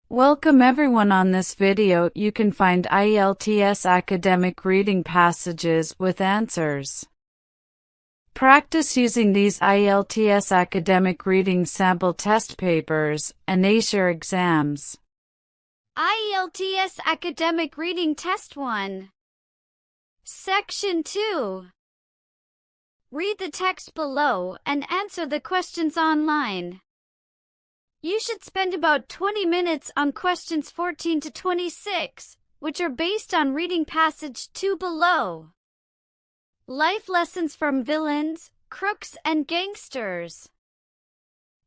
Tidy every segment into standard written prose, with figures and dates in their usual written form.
Welcome everyone. On this video, you can find IELTS academic reading passages with answers. Practice using these IELTS academic reading sample test papers and ace your exams. IELTS Academic Reading Test 1. Section 2. Read the text below and answer the questions online. You should spend about 20 minutes on questions 14 to 26, which are based on reading passage 2 below. Life lessons from villains, crooks, and gangsters.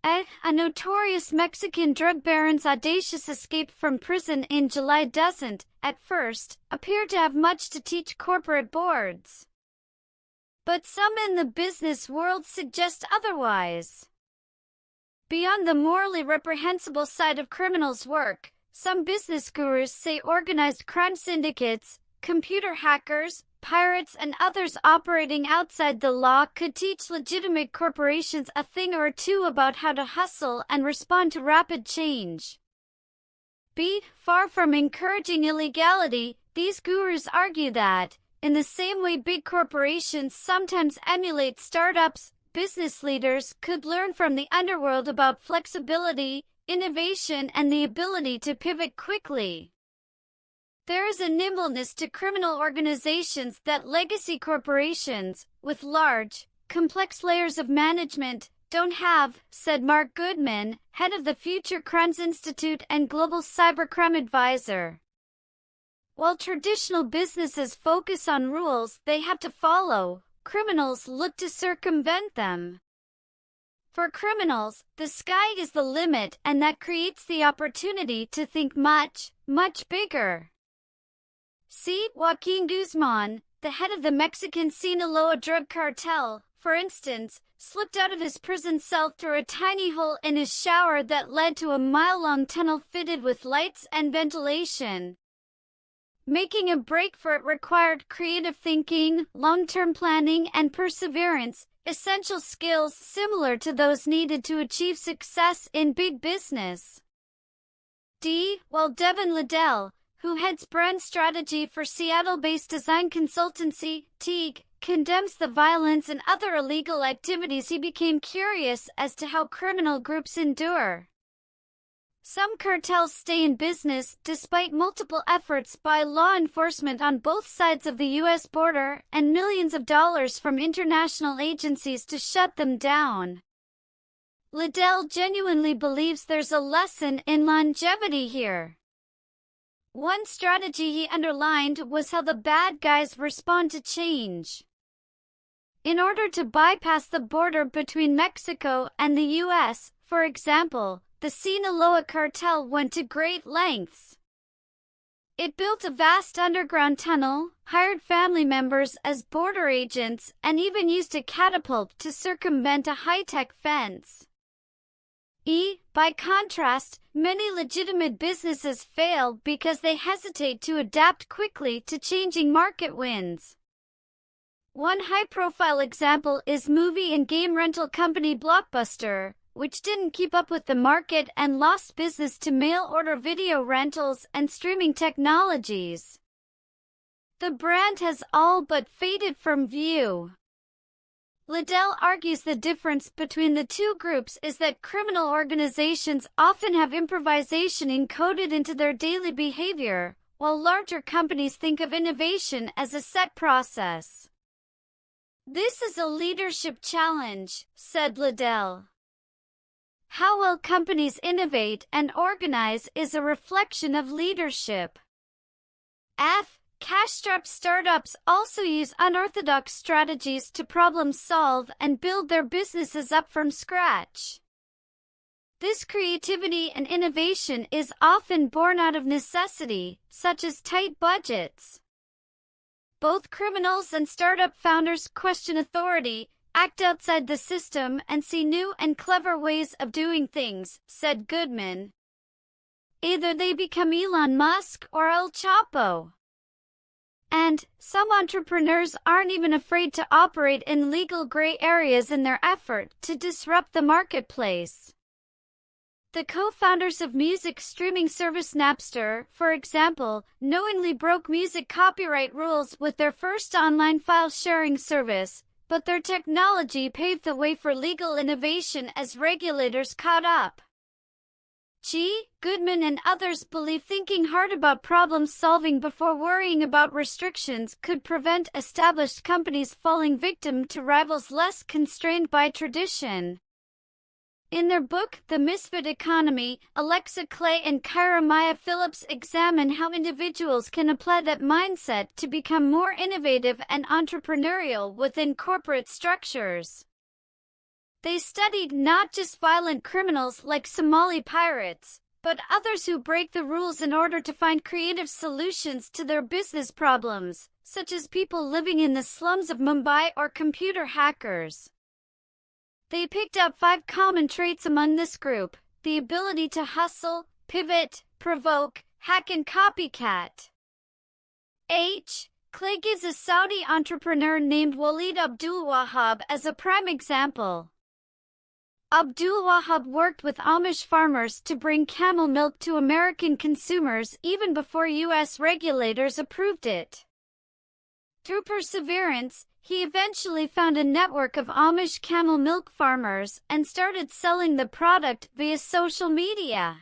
A notorious Mexican drug baron's audacious escape from prison in July doesn't, at first, appear to have much to teach corporate boards. But some in the business world suggest otherwise. Beyond the morally reprehensible side of criminals' work, some business gurus say organized crime syndicates, computer hackers, pirates, and others operating outside the law could teach legitimate corporations a thing or two about how to hustle and respond to rapid change. Far from encouraging illegality, these gurus argue that, in the same way big corporations sometimes emulate startups, business leaders could learn from the underworld about flexibility, innovation, and the ability to pivot quickly. There is a nimbleness to criminal organizations that legacy corporations, with large, complex layers of management, don't have, said Mark Goodman, head of the Future Crimes Institute and global cybercrime advisor. While traditional businesses focus on rules they have to follow, criminals look to circumvent them. For criminals, the sky is the limit, and that creates the opportunity to think much, much bigger. See, Joaquin Guzman, the head of the Mexican Sinaloa drug cartel, for instance, slipped out of his prison cell through a tiny hole in his shower that led to a mile-long tunnel fitted with lights and ventilation. Making a break for it required creative thinking, long-term planning, and perseverance, essential skills similar to those needed to achieve success in big business. While Devin Liddell, who heads brand strategy for Seattle-based design consultancy, Teague, condemns the violence and other illegal activities, he became curious as to how criminal groups endure. Some cartels stay in business despite multiple efforts by law enforcement on both sides of the U.S. border and millions of dollars from international agencies to shut them down. Liddell genuinely believes there's a lesson in longevity here. One strategy he underlined was how the bad guys respond to change. In order to bypass the border between Mexico and the U.S., for example, the Sinaloa cartel went to great lengths. It built a vast underground tunnel, hired family members as border agents, and even used a catapult to circumvent a high-tech fence. By contrast, many legitimate businesses fail because they hesitate to adapt quickly to changing market winds. One high-profile example is movie and game rental company Blockbuster, which didn't keep up with the market and lost business to mail-order video rentals and streaming technologies. The brand has all but faded from view. Liddell argues the difference between the two groups is that criminal organizations often have improvisation encoded into their daily behavior, while larger companies think of innovation as a set process. This is a leadership challenge, said Liddell. How well companies innovate and organize is a reflection of leadership. Cash-strapped startups also use unorthodox strategies to problem-solve and build their businesses up from scratch. This creativity and innovation is often born out of necessity, such as tight budgets. Both criminals and startup founders question authority, act outside the system, and see new and clever ways of doing things, said Goodman. Either they become Elon Musk or El Chapo. And some entrepreneurs aren't even afraid to operate in legal gray areas in their effort to disrupt the marketplace. The co-founders of music streaming service Napster, for example, knowingly broke music copyright rules with their first online file sharing service, but their technology paved the way for legal innovation as regulators caught up. Goodman and others believe thinking hard about problem solving before worrying about restrictions could prevent established companies falling victim to rivals less constrained by tradition. In their book, The Misfit Economy, Alexa Clay and Kyra Maya Phillips examine how individuals can apply that mindset to become more innovative and entrepreneurial within corporate structures. They studied not just violent criminals like Somali pirates, but others who break the rules in order to find creative solutions to their business problems, such as people living in the slums of Mumbai or computer hackers. They picked up 5 common traits among this group: the ability to hustle, pivot, provoke, hack and copycat. Clay gives a Saudi entrepreneur named Walid Abdulwahab as a prime example. Abdulwahab worked with Amish farmers to bring camel milk to American consumers even before U.S. regulators approved it. Through perseverance, he eventually found a network of Amish camel milk farmers and started selling the product via social media.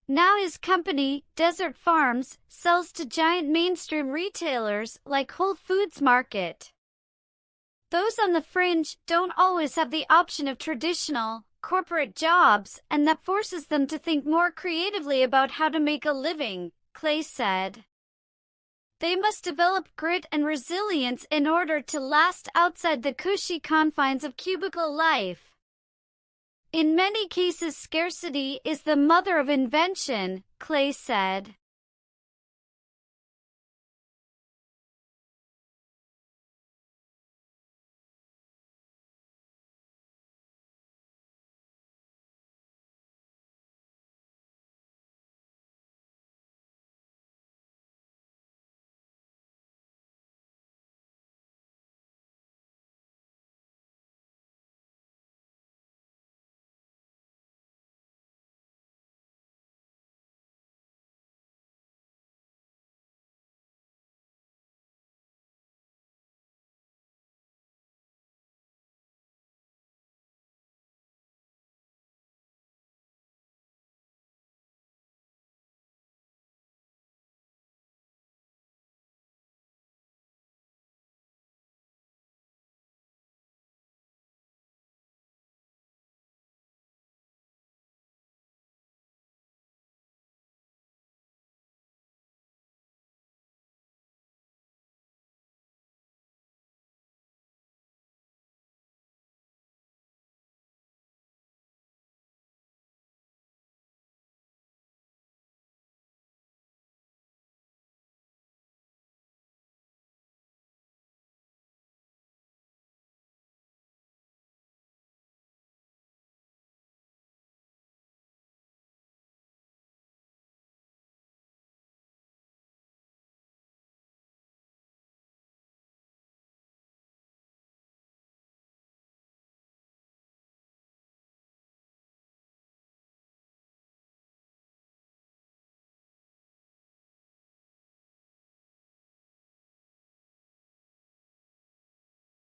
Now his company, Desert Farms, sells to giant mainstream retailers like Whole Foods Market. Those on the fringe don't always have the option of traditional, corporate jobs, and that forces them to think more creatively about how to make a living, Clay said. They must develop grit and resilience in order to last outside the cushy confines of cubicle life. In many cases, scarcity is the mother of invention, Clay said.